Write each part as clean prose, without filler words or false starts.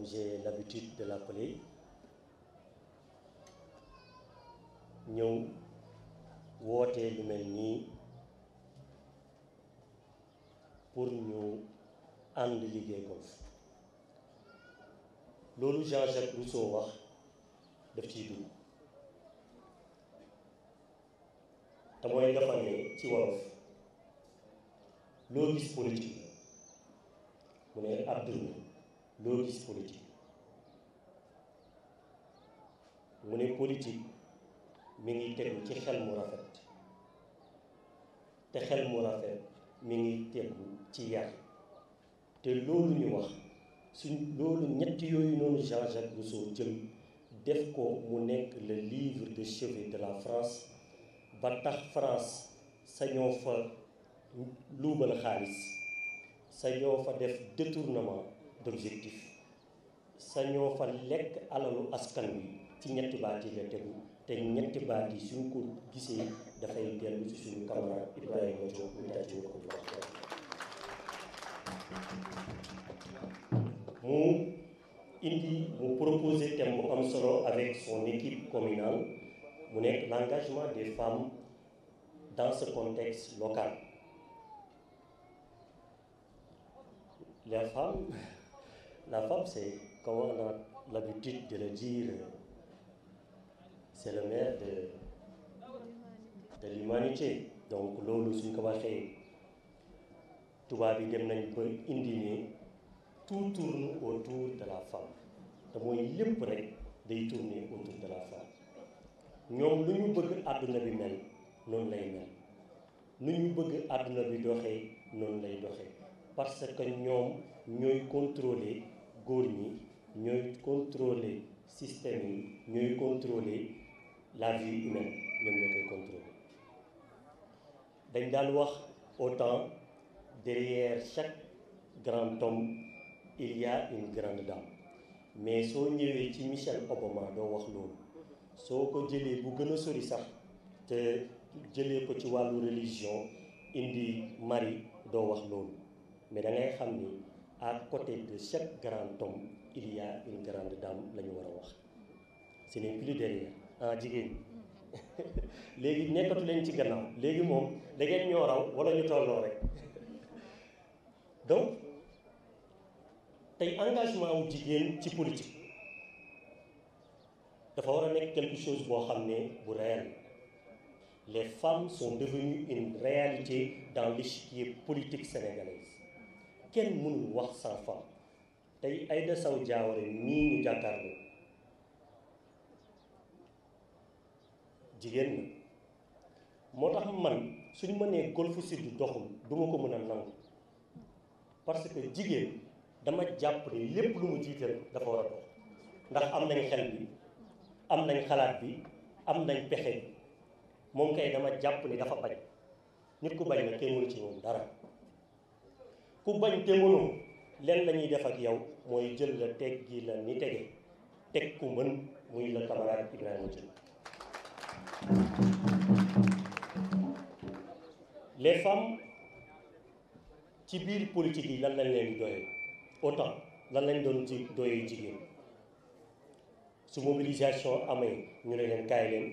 comme j'ai l'habitude de l'appeler, ñëw wootee lu mel nii pour ñu ànd liggéey golf loolu Jean-Jacques Rousseau wax daf ciy dugg te mooy dafa ne ci wolof loo gis politique mu ne àdduna loo gis politique mu ne politique mi ngi tegu ci xel mu rafet te xel mu rafet mi ngi tegu ci yar te loolu ñu wax loolu ñett yooyu noonu Jean-Jacques Rousseau jël def ko mu nekk le livre de chevet de la France ba tax France sañoo fa luubal xaalis sañoo fa def détournement d'objectif sañoo fa lekk alalu askan wi ci ñetti baat yi la tegu te ñetti baat yi suñ ko gisee dafay dellu ci suñu camarade Ibrahima Diop ñu tàcc ñu ko bu wax mu indi mu proposer thème bu am solo avec son équipe communale mu nekk l'engagement des femmes dans ce contexte local. La femme c'est, comme on a l'habitude de le dire, c'est le maire de l'humanité. Donc loolu suñ ko waxee tubaab yi dem nañ ba indi ne tout tourne autour de la femme te mooy lépp rek day tourner autour de la femme ñoom lu ñu bëgg àdduna bi mel noonu lay mel lu ñu bëgg àdduna bi doxee noonu lay doxee parce que ñoom ñooy contrôler góor ñi ñooy contrôler système yi ñooy contrôler la vie humaine ñoom ñoo koy contrôler dañ daan wax autant derrière chaque grand homme il y a une grande dame mais soo ñëwee ci Michelle Obama doo wax loolu soo ko jëlee bu gën a sori sax te jëlee ko ci wàllu religion indi Marie doo wax loolu mais da ngay xam ni à côté de chaque grand homme il y a une grande dame la ñu war a wax ce n'est plus derrière jigéen léegi nekkatu leen ci gannaaw léegi moom da ngeen ñoo raw wala ñu tolloo rek donc tey engagement wu jigéen ci politique dafa war a nekk quelque chose boo xam ne bu réel les femmes sont devenues une réalité dans l'échiquier politique sénégalaise kenn mënul wax sans femme tey Aïda Sow Diawara nii ñu jàkkaarloo jigéen na moo tax man suñu mënee Golf Sud doxul duma ko mën a nangu parce que jigéen dama jàpp ni lépp lu mu jiital dafa war a dox ndax am nañ xel bi am nañ xalaat bi am nañ pexe bi moom kay dama jàpp ni dafa bañ nit ku bañ na kenn mënu ci moom dara ku bañ te mënoo leen la ñuy def ak yow mooy jël la teg gi la ni tege teg ku mën muy la camarade Ibrahima Diop. Les femmes ci biir politique yi lan lañ leen di doyee autant lan lañ doon ci doyee jigéen su mobilisation amee ñu ne leen kaay leen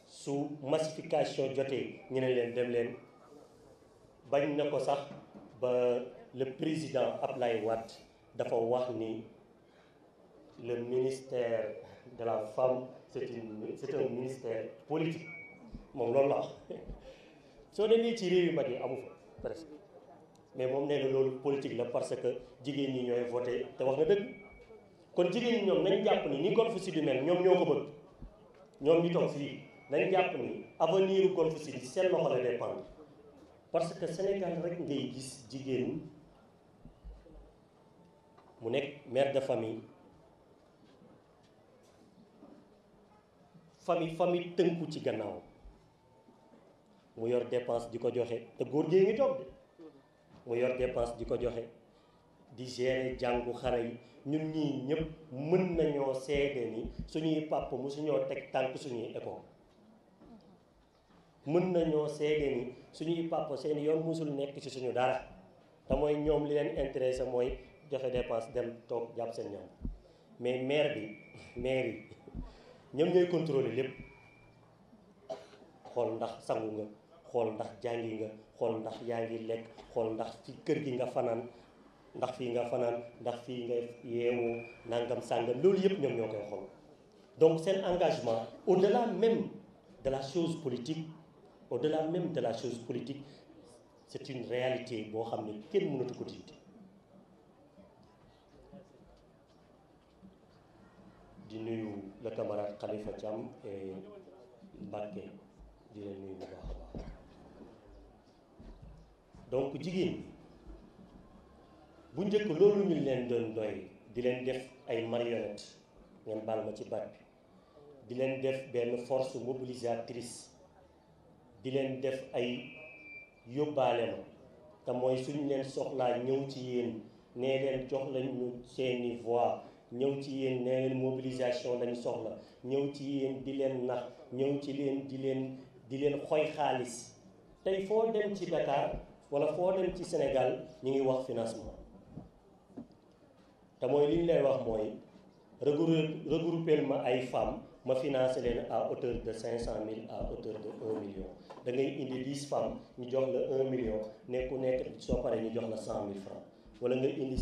su massification jotee ñu ne leen dem leen bañ na ko sax ba le président Ablaye Wade dafa wax ni le ministère de la femme c'est un ministère politique moom loolu la wax soo demee ci réew yu mag yi amu fa presque mais moom nee na loolu politique la parce que jigéen ñi ñooy voté te wax na dëgg kon jigéen ñi ñoom nañ jàpp ni ni Golf Sud mel ñoom ñoo ko bëgg ñoom ñu toog fii nañ jàpp ni avenir Golf Sud seen loxo la dépendre parce que Sénégal rek ngay gis jigéen mu nekk mère de famille tënku ci gannaaw mu yor dépense di ko joxe te góor gee ngi toog de mu yor dépense di ko joxe di gérer jàngu xare yi ñun ñii ñëpp mën nañoo seede ni suñuy papa musuñoo teg tànk suñuy école mën nañoo seede ni suñuy papa seen yoon musul nekk ci suñu dara te mooy ñoom li leen intéressé mooy joxe dépense dem toog jàpp seen ñam mais maire yi ñoom ñooy contrôler lépp xool ndax sangu nga xool ndax jàngi nga xool ndax yaa ngi lekk xool ndax ci kër gi nga fanaan ndax fii nga fanaan ndax fii nga yeewoo nangam sàngam loolu yëpp ñoom ñoo koy xool donc seen engagement au-delà même de la chose politique au-delà même de la chose politique c'est une réalité boo xam ne kenn mënatu ko dindi di nuyu le camarade Khalifa Thiam et Mbacké di leen nuyu bu baax a baax donc jigéen bu njëkk loolu ñu leen doon doy di leen def ay marionnette ngeen baal ma ci baat bi di leen def benn force mobilisatrice di leen def ay yóbbaale ma te mooy suñu leen soxlaa ñëw ci yéen nee leen jox lañu seeni voix ñëw ci yéen nee leen mobilisation lañu soxla ñëw ci yéen di leen nax ñëw ci leen di leen xoy xaalis tey foo dem ci Dakar wala foo dem ci Sénégal ñu ngi wax financement te mooy li ñu lay wax mooy regrouper ma ay femmes ma financé leen à hauteur de 500 000 à hauteur de 1 million da ngay indi 10 femmes ñu jox la 1 million ne ku nekk soo paree ñu jox la 100 000 francs wala nga indi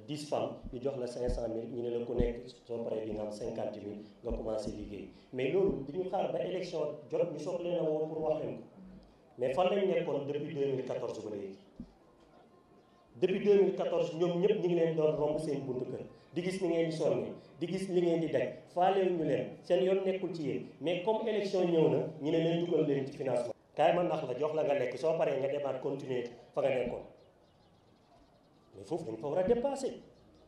10 femmes ñu jox la 500 000 ñu ne la ku nekk soo paree di nga am 50 000 nga commencé liggéey mais loolu dañu xaar ba élection jot ñu soog leen a woo pour wax leen ko mais fan lañ nekkoon depuis 2014 ba léegi depuis 2014 ñoom ñëpp ñu ngi leen doon romb seen buntu kër di gis ni ngeen di sonne di gis li ngeen di daj faalewu ñu leen seen yoon nekkul ci yéen mais comme élection ñëw na ñu ne leen dugal leen ci financement kaay ma nax la jox la nga lekk soo paree nga demaat continuer fa nga nekkoon mais foofu dañ fa war a dépasser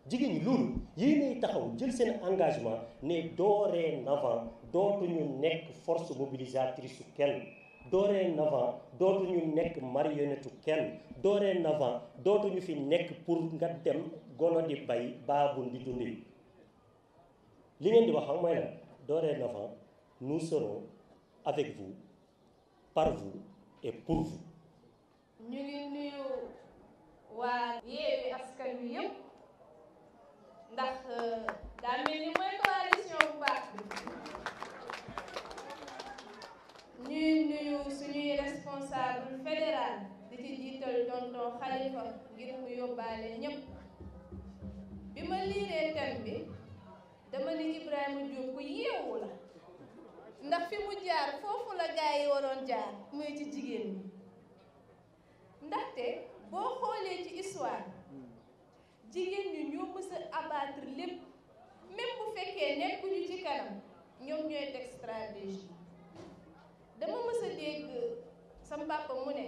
jigéen ñi loolu yéenay taxaw jël seen engagement ne dorénavant dootuñu nekk force mobilisatrice su kenn dorénavant dootuñu nekk marionnette kenn dorénavant dootuñu fi nekk pour nga dem gono di bay baabul di dundi li ngeen di wax xam mooy lan dorénavant nous serons avec vous par vous et pour vous. ñu ngi nuyu waa Yewwi Askan Wi yëpp ndax daa mel ni mooy coalition bu baax bi ñuy nuyu suñuy responsable fédéral di ci jiital tonton Khalifa ngir mu yóbbaale ñëpp bi ma liiree thème bi dama ni Ibrahima Diop ku yeewu la ndax fi mu jaar foofu la gaa yi waroon jaar muy ci jigéen ñi ndaxte boo xoolee ci histoire jigéen ñi ñoo mës a abattre lépp même bu fekkee nekkuñu ci kanam ñoom ñooy teg stratégie dama mës a dégg sama papa mu ne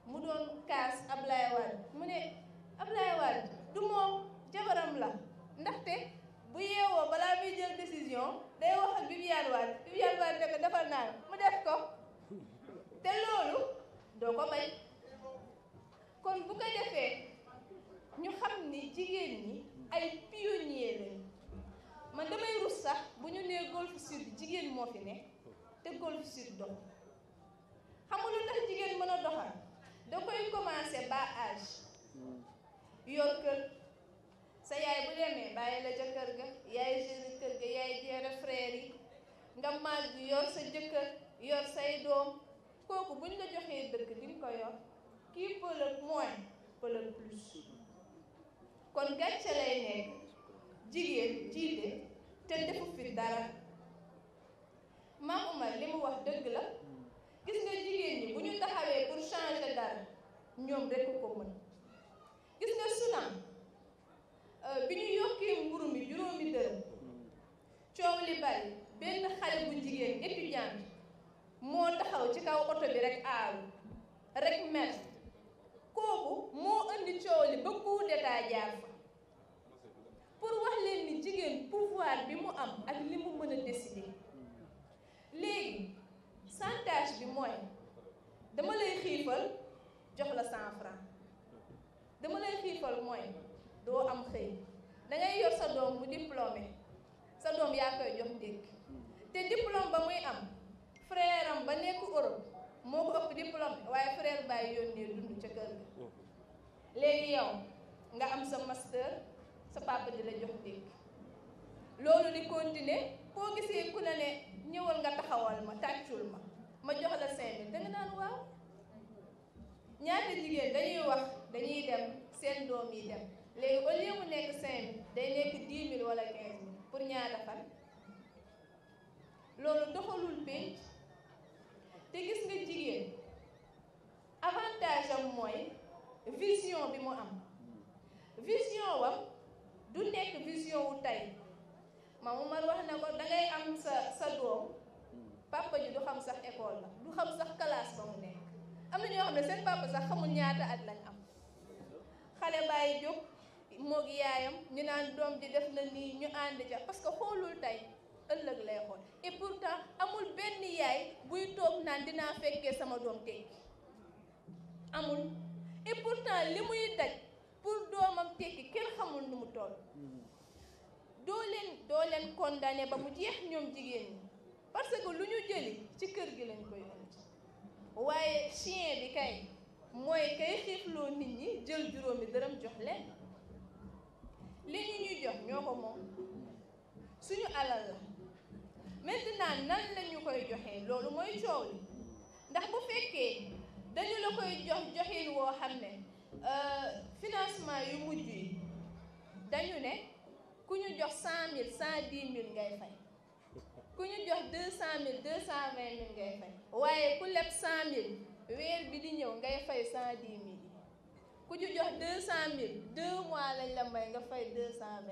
mu doon kaas Ablaye Wade mu ne Ablaye Wade du moom jabaram la ndaxte bu yeewoo balaa muy jël décision day wax ak Viviane Wade ne ko defal naa mu def ko te loolu doo ko may kon bu ko defee ñu xam ni jigéen ñi ay pionniers lañu man damay rus sax bu ñu nee Golf Sud jigéen moo fi ne te Golf Sud dox xam nga lu tax jigéen mën a doxal da koy commencé bas âge yor kër sa yaay bu demee bàyyi la ca kër ga yaay gérer kër ga yaay gérer frère yi nga màgg yor sa jëkkër yor say doom kooku buñ la joxee dëkk di nga ko yor kii peut le moins peut le plus kon gàcce lay nekk jigéen jiite te defu fi dara Mame Oumar li mu wax dëgg la gis nga jigéen ñi bu ñu taxawee pour changer dara ñoom rekk ko mën gis nga Soudan bi ñu yokkee mburu mi juróomi dërëm coow li bari benn xale bu jigéen étudiante moo taxaw ci kaw oto bi rek aaru rek mer kooku moo indi coow li ba coup d'état jaar fa pour wax leen ni jigéen pouvoir bi mu am ak li mu mën a décider léegi chantage bi mooy dama lay xiifal jox la 100 francs dama lay xiifal mooy doo am xëy dangay yor sa doom bu diplômé sa doom yaa koy jox ndékki te diplôme ba muy am frère am ba nekk Europe moo ko ëpp diplôme waaye frère baay yónnee dund ca kër ga léegi yow nga am sa master sa papa di la jox dégg loolu di continuer koo gisee ku la ne ñëwal nga taxawal ma tàccul ma jox la 5000 da nga naan waaw. ñaata jigéen dañuy wax dañuy dem seen doom yi dem léegi au lieu mu nekk 5000 day nekk 10 000 wala 15 000 pour ñaata fan loolu doxalul pénc te gis nga jigéen avantage am mooy vision bi mu am vision wam du nekk vision wu tey Mame Oumar wax na ko dangay am sa doom papa ji du xam sax école la du xam sax classe ba mu nekk am na ñoo xam ne seen papa sax xamul ñaata at lañ am xale bàyyi jóg moog yaayam ñu naan doom ji def na nii ñu ànd ja parce que xoolul tey ëllëg lay xool et pourtant amul benn yaay buy toog naan dinaa fekkee sama doom tekki amul et pourtant li muy daj pour doomam tekki kenn xamul nu mu toll doo leen condamné ba mu jeex ñoom jigéen ñi parce que lu ñu jëli ci kër gi lañ koy indi waaye chien bi kay mooy kay xiifloo nit ñi jël juróomi dërëm jox leen li ñu ñuy jox ñoo ko moom suñu alal la maintenant nan la ñu koy joxee loolu mooy coow li ndax bu fekkee dañu la koy jox joxin woo xam ne financement yu mujj yi dañu ne ku ñu jox 100 000 110 000 ngay fay ku ñu jox 200 000 220 000 ngay fay waaye ku leb 100 000 weer bi di ñëw ngay fay 110 000 ku ñu jox 200 000 2 mois lañ la may nga fay 220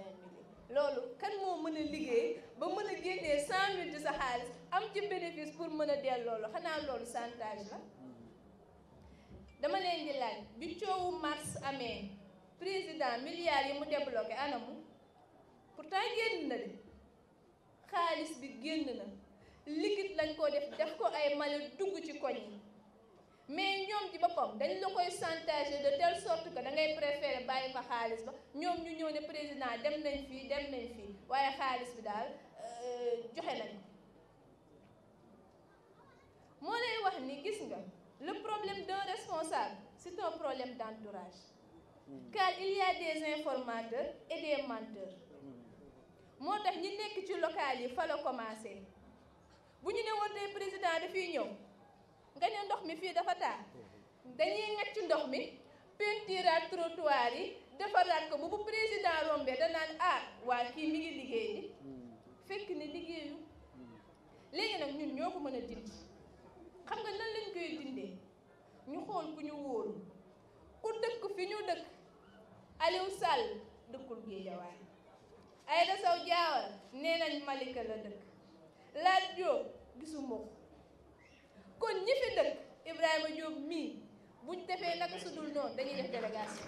000 loolu kan moo mën a liggéey ba mën a génnee 100 000 ci sa xaalis am ci bénéfice pour mën a delloo loolu xanaa loolu chantage la. dama leen di laaj bi coowu mars amee président milliards yi mu débloqué anamu pourtant génn na de xaalis bi génn na liquide lañ ko def ko ay mala dugg ci koñ yi mais ñoom ci boppam dañ la koy chantage de telle sorte que da ngay préférer bàyyi fa xaalis ba ñoom ñu ñëw ne président dem nañ fii waaye xaalis bi daal joxe nañ ko moo lay wax ni gis nga le problème d'un responsable c'est un problème d'entourage car il y a des informateurs et des menteurs moo tax ñi nekk ci local yi fa la commencé bu ñu ne woon tey président dafiy ñëw nga ne ndox mi fii dafa taa dañuy ngacc ndox mi peinturaat trottoir yi defaraat ko bu président rombee danaan waa kii mi ngi liggéey di fekk ni liggéeyu léegi nag ñun ñoo ko mën a dindi xam nga nan lañ koy dindee ñu xool ku ñu wóolu ku dëkk fi ñu dëkk Aliou Sall dëkkul Guédiawaye Aïda Sow Diawara nee nañ Malika la dëkk Lat Diop gisuma ko kon ñi fi dëkk Ibrahima Diop mii buñ defee naka sudul noonu dañuy def délégation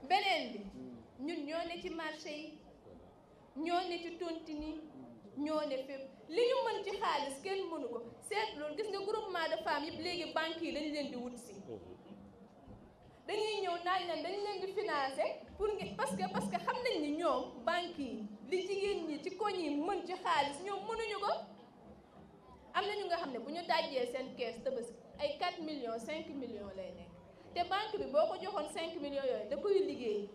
beneen bi ñun ñoo ne ci marché yi ñoo ne ci tontine yi ñoo ne fépp li ñu mën ci xaalis kenn mënu ko seet loolu gis nga groupement de femmes yëpp léegi banques yi dañu leen di wut si dañuy ñëw naan leen dañu leen di financer pour parce que xam nañ ni ñoom banques yi li jigéen ñi ci koñ yi mën ci xaalis ñoom mënuñu ko am na ñu nga xam ne bu ñu dajjee seen kees Tabaski ay 4 millions 5 millions lay nekk te banque bi boo ko joxoon 5 millions yooyu da koy liggéey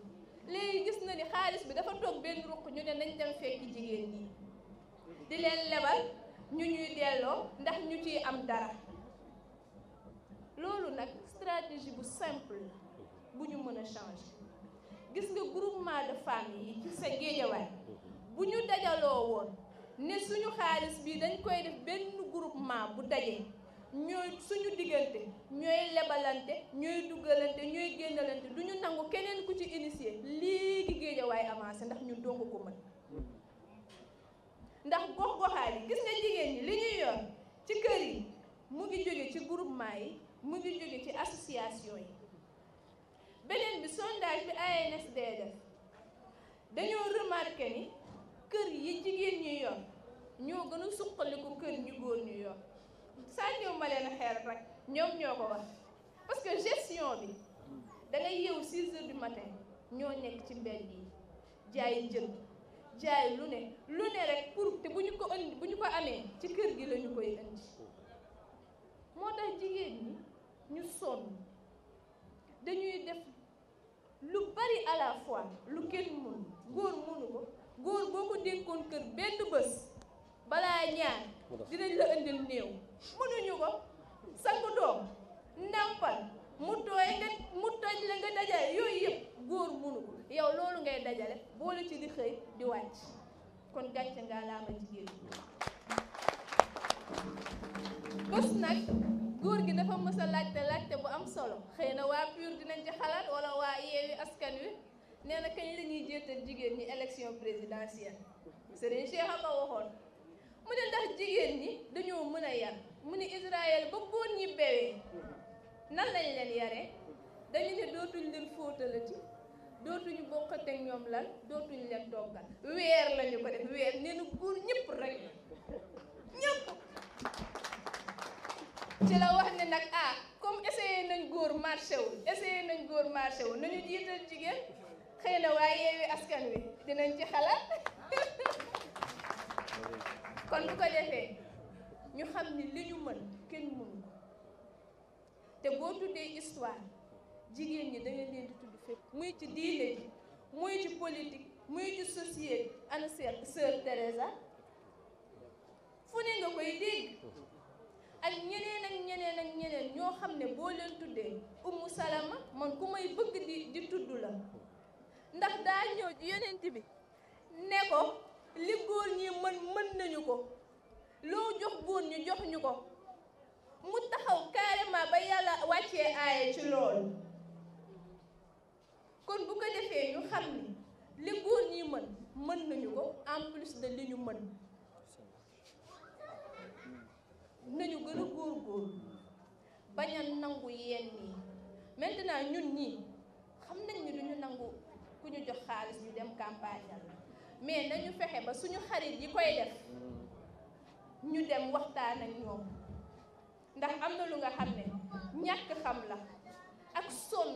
léegi gis na ni xaalis bi dafa toog benn ruq ñu ne nañ dem fekki jigéen ñi di leen lebal ñu ñuy delloo ndax ñu ciy am dara loolu nag stratégie bu simple la bu ñu mën a changer gis nga groupement de famille yi ci sa Guédiawaye bu ñu dajaloo woon ne suñu xaalis bi dañ koy def benn groupement bu daje ñooy suñu diggante ñooy lebalante ñooy dugalante ñooy génnalante du ñu nangu keneen ku ci initier léegi Guédiawaye avancé ndax ñun dong ko mën ndax gox-goxaat yi gis nga jigéen ñi li ñuy yor ci kër yi mu ngi jóge ci groupement yi mu ngi jóge ci association yi beneen bi sondage bi ANSD def dañoo remarqué ni kër yi jigéen ñi yor ñoo gën a suqaliku kër ñu góor ñu yor sànniw ma leen xeer rek ñoom ñoo ko wax parce que gestion bi da ngay yeewu 6 heures du matin ñoo nekk ci mbedd yi jaay njënd jaay lu ne rek pour te bu ñu ko amee ci kër gi la ñu koy indi moo tax jigéen ñi ñu sonn dañuy def lu bari à la fois lu kenn mënu góor mënu ko góor boo ko dénkoon kër benn bés balaa ñaar dinañ la indil néew mënuñu ko sang doom nàmpal mu tooy nga mu toj la nga dajale yooyu yëpp góor mënu ko yow loolu ngay dajale boole ci di xëy di wàcc kon gàcce nga laa ma jigéen bés nag góor gi dafa mës a laajte bu am solo xëy na waa PUR dinañ ci xalaat wala waa Yewwi Askan Wi nee na kañ la ñuy jéetal jigéen ñi élection présidentielle Serigne Cheikh a ko waxoon mu ne ndax jigéen ñi dañoo mën a yar mu ne Israël ba góor ñi bewee nan lañ leen yaree dañu ne dootuñ leen fóotalati dootuñu bokkate ak ñoom lan dootuñ leen toggal weer lañu ko def weer nee na góor ñëpp rek ñëpp ci la wax ne nag comme essayé nañ góor marché wu nañu jiital jigéen xëy na waa Yewwi Askan Wi dinañ ci xalaat kon bu ko defee ñu xam ni li ñu mën kenn mënu ko te boo tuddee histoire jigéen ñi da nga leen di tudd fépp muy ci diine ji muy ci politique muy ci société ana sœur Teresa fu ne nga koy dégg ak ñeneen ñoo xam ne boo leen tuddee Ummu Salama man ku may bëgg di tudd la ndax daa ñëw yonent bi ne ko li góor ñi mën nañu ko loo jox góor ñu jox ñu ko mu taxaw carrément ba yàlla wàccee aaye ci loolu kon bu ko defee ñu xam ni li góor ñi mën nañu ko en plus de li ñu mën nañu gën a góorgóorlu bañ a nangu yenn yi maintenant ñun ñii xam nañ ni duñu nangu ku ñu jox xaalis ñu dem campagne mais nañu fexe ba suñu xarit yi koy def ñu dem waxtaan ak ñoom ndax am na lu nga xam ne ñàkk xam la ak sonn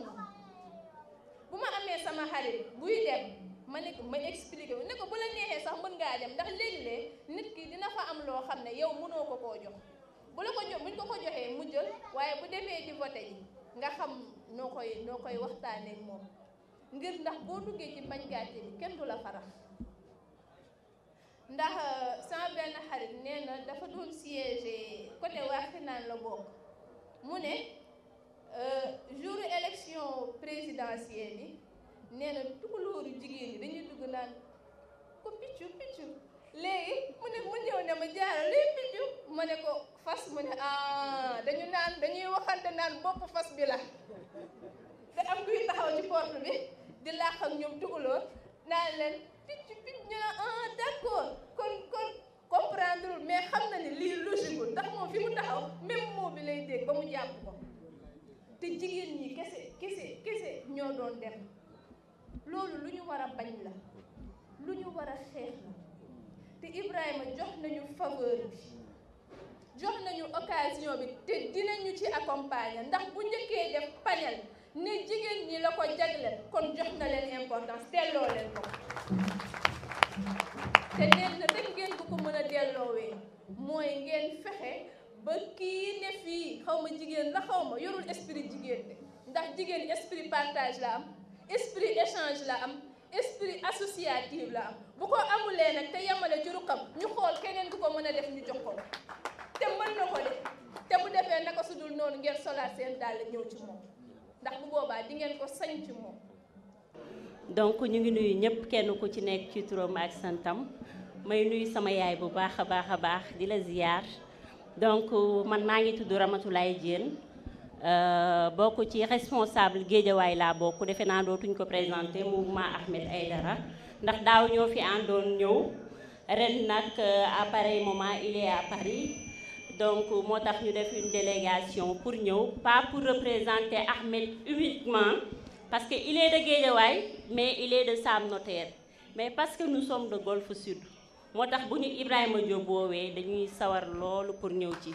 bu ma amee sama xarit buy dem ma ne ko ma expliqué ne ko bu la neexee sax mën ngaa dem ndax léegi-léeg nit ki dina fa am loo xam ne yow mënoo ko koo jox bu la ko jox buñ ko joxee mu jël waaye bu demee di voté ji nga xam noo koy waxtaanee ak moom ngir ndax boo duggee ci bañ gàcce bi kenn du la farax ndax sama benn xarit nee na dafa doon siégé côté Wakhinane la bokk mu ne jour élection présidentielle yi nee na tukulóoru jigéen ñi dañuy dugg naan ko piccu léegi mu ñëw ne ma jaaral luy piccu ma ne ko fas mu ne dañuy waxante naan bopp fas bi la da am kuy taxaw ci porte bi di laax ak ñoom tukulóor naan leen picc ñu d'accord kon comprendre mais xam na ni lii logique ndax moom fi mu taxaw même mot bi lay dégg ba mu jàpp ko te jigéen ñi kese ñoo doon dem loolu lu ñu war a bañ la lu ñu war a xeex la te Ibrahima jox nañu faveur bi jox nañu occasion bi te dinañu ci accompagner ndax bu njëkkee def panel ne jigéen ñi la ko jagleel kon jox na leen importance delloo leen ko te neen na rek ngeen ko mën a delloowee mooy ngeen fexe ba kii ne fii xaw ma jigéen la xaw ma yorul esprit jigéen de ndax jigéen esprit partage la am esprit échange la am esprit associatif la am bu ko amulee nag te yemale ci ruqam ñu xool keneen ku ko mën a def ñu jox ko te mën na ko def te bu defee naka su dul noonu ngeen solaat seen dàll ñëw ci moom ndax bu boobaa di ngeen ko sañ ci moom. donc ñu ngi nuyu ñëpp kenn ku ci nekk ci turam ak santam may nuyu sama yaay bu baax a baax di la ziyaar donc man maa ngi tudd Ramatoulaye Diène bokk ci responsable Guédiawaye laa bokk defe naa dootuñ ko présenté mouvement Ahmed Aïdara ndax daaw ñoo fi àndoon ñëw ren nag à pareil moment il est à Paris donc moo tax ñu def une délégation pour ñëw pas pour représenter Ahmed uniquement parce que il est de Guédiawaye mais il est de Sam Notaire mais parce que nous sommes de Golf Sud moo tax bu ñu Ibrahima Diop woowee dañuy sawar loolu pour ñëw ci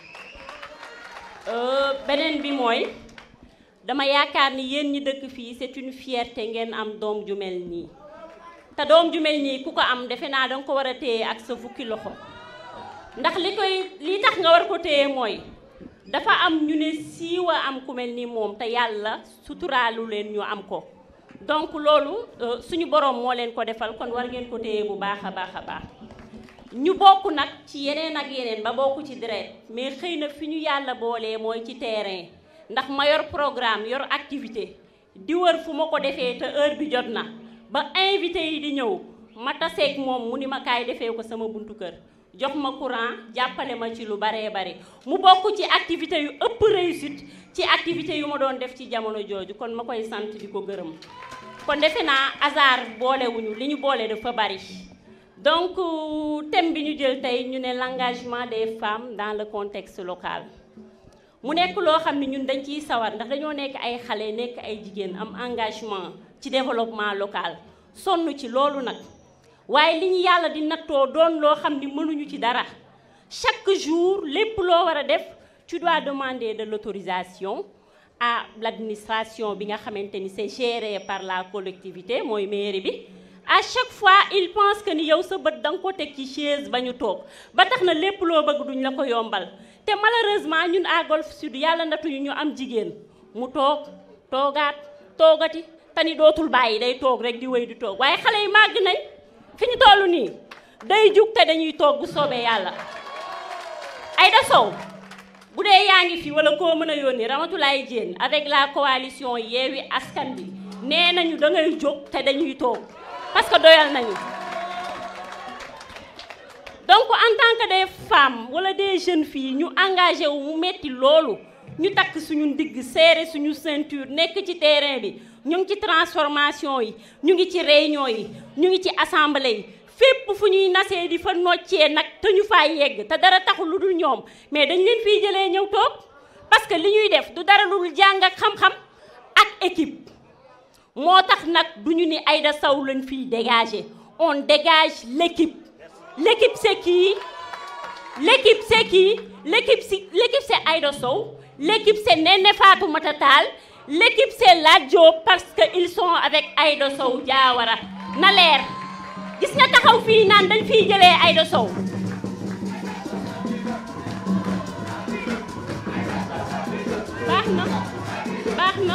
beneen bi mooy dama yaakaar ni yéen ñi dëkk fii c'est une fierté ngeen am doom ju mel nii te doom ju mel nii ku ko am defe naa danga ko war a téye ak sa fukki loxo ndax li tax nga war ko téye mooy dafa am ñu ne siiwa am ku mel ni moom te yàlla suturaalu leen ñu am ko donc loolu suñu borom moo leen ko defal kon war ngeen ko téye bu baax a baax a baax ñu bokk nag ci yeneen ak yeneen ba bokk ci deret mais xëy na fi ñu yàlla boolee mooy ci terrain ndax ma yor programme yor activité di wër fu ma ko defee te heure bi jot na ba invité yi di ñëw ma taseeg moom mu ni ma kaay defee ko sama buntu kër jox ma courant jàppale ma ci lu baree bari mu bokk ci activité yu ëpp réussite ci activité yu ma doon def ci jamono jooju kon ma koy sant di ko gërëm kon defe naa hasard boolewuñu li ñu boole dafa bari donc thème bi ñu jël tey ñu ne l'engagement des femmes dans le contexte local mu nekk loo xam ne ñun dañ ciy sawar ndax dañoo nekk ay xale nekk ay jigéen am engagement ci développement local sonn ci loolu nag waaye li ñu yàlla di nattoo doon loo xam ni mënuñu ci dara chaque jour lépp loo war a def tu dois demander de l'autorisation à l'administration bi nga xamante ni c'est géré par la collectivité mooy mairie bi à chaque fois il pense que ni yow sa bët da nga ko teg ci chaise ba ñu toog ba tax na lépp loo bëgg duñ la ko yombal te malheureusement ñun à Golf Sud yàlla natuñu ñu am jigéen mu toogati te ni dootul bàyyi day toog rek di wéy di toog waaye xale yi màgg nañ fi ñu toll nii day jug te dañuy toog bu soobee yàlla Aïda Sow bu dee yaa ngi fi wala koo mën a yónni Ramatoulaye Diène avec la coalition Yewwi Askan Wi nee nañu da ngay jóg te dañuy toog parce que doyal nañu donc en tant que des femmes wala des jeunes filles ñu engagé wu mu metti loolu ñu takk suñu ndigg serré suñu ceinture nekk ci terrain bi ñu ngi ci transformation yi ñu ngi ci réunion yi ñu ngi ci assemblée yi fépp fu ñuy nasee di fa noccee nag te ñu faa yegg te dara taxul lu dul ñoom mais dañ leen fiy jëlee ñëw toog parce que li ñuy def du dara lu dul jàng ak xam-xam ak équipe moo tax nag du ñu ni Aïda Sow lañ fiy dégager on dégage l'équipe. L'équipe c'est qui? L'équipe c'est qui? L'équipe c'est Aïda Sow. L'équipe c'est Néné Fatoumata Tall. L'équipe c'est Lat Diop parce qu'ils sont avec Aïda Sow Diawara na leer gis nga taxaw fii naan dañ fiy jëlee Aïda Sow baax na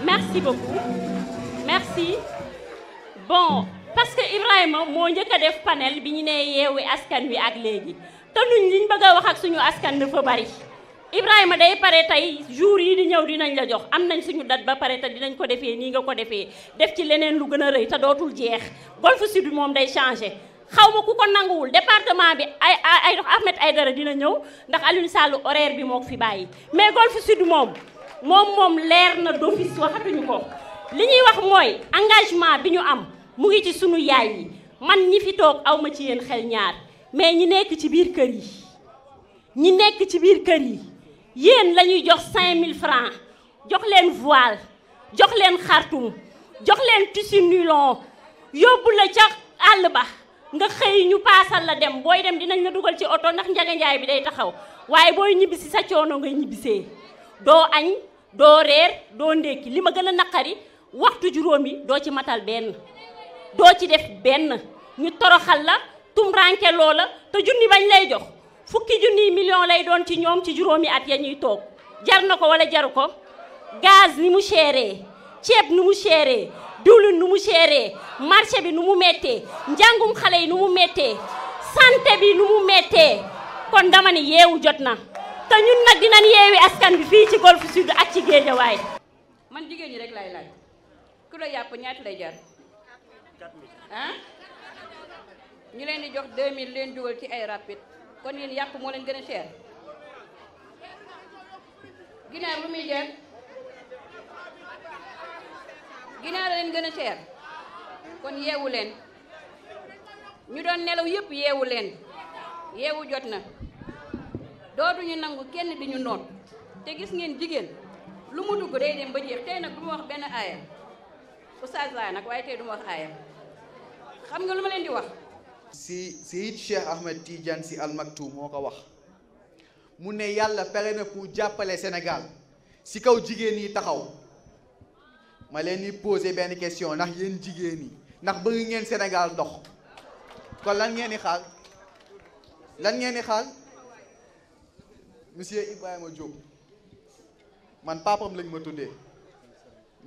merci beaucoup merci bon parce que Ibrahima moo njëkk a def panel bi ñu nee Yewwi Askan Wi ak léegi te nuñ liñ bëgg a wax ak suñu askan dafa bari Ibrahima day pare tey jour yi di ñëw dinañ la jox am nañ suñu date ba pare te dinañ ko defee nii nga ko defee def ci leneen lu gën a rëy te dootul jeex Golf Sud bi moom day changé xaw ma ku ko nanguwul département bi ay Ahmed Aïdara dina ñëw ndax Alioune Sall horaire bi moo ko fi bàyyi mais Golf Sud moom leer na d'office waxatuñu ko li ñuy wax mooy engagement bi ñu am mu ngi ci sunu yaay yi man ñi fi toog aw ma ci yéen xel ñaar mais ñi nekk ci biir kër yi yéen la ñuy jox 5000 francs jox leen voile jox leen xartum jox leen tissu nylon yóbbu la ca àll ba nga xëy ñu paasal la dem booy dem dinañ la dugal ci oto ndax njaga njaay bi day taxaw waaye booy ñibbisi sa coono ngay ñibbisee doo añ doo reer doo ndékki li ma gën a naqari waxtu juróomi doo ci matal benn doo ci def benn ñu toroxal la tumranke loola te junni bañ lay jox fukki junni million lay doon ci ñoom ci juróomi at ya ñuy toog jar na ko wala jaru ko gaz ni mu chéré ceeb nu mu chéré diwlin nu mu chéré marché bi nu mu méttee njàngum xale yi nu mu méttee santé bi nu mu méttee kon dama ni yeewu jot na te ñun nag dinañ yeewi askan bi fii ci Golf Sud ak ci Guédiawaye man jigéen ñi rek laay laaj ku la yàpp ñaata lay jar ah ñu leen di jox 2000 leen dugal ci ay rapide kon yéen yàpp moo leen gën a cher ginaar lu muy jar ginaar leen gën a cher kon yeewu leen ñu doon nelaw yëpp yeewu leen yeewu jot na dootuñu nangu kenn di ñu noot te gis ngeen jigéen lu mu dugg day dem ba jeex tey nag du ma wax benn aaya oustaz laa nag waaye tey du ma wax aaya xam nga lu ma leen di wax Seyid Cheikh Ahmed Tidiane Sy Al Maktoum moo ko wax mu ne yàlla pare na pour jàppale Sénégal si kaw jigéen yi taxaw ma leen di poser benn question ndax yéen jigéen yi ndax bëgg ngeen Sénégal dox kon lan ngeen di xaar monsieur Ibrahima Diop man papam lañ ma tuddee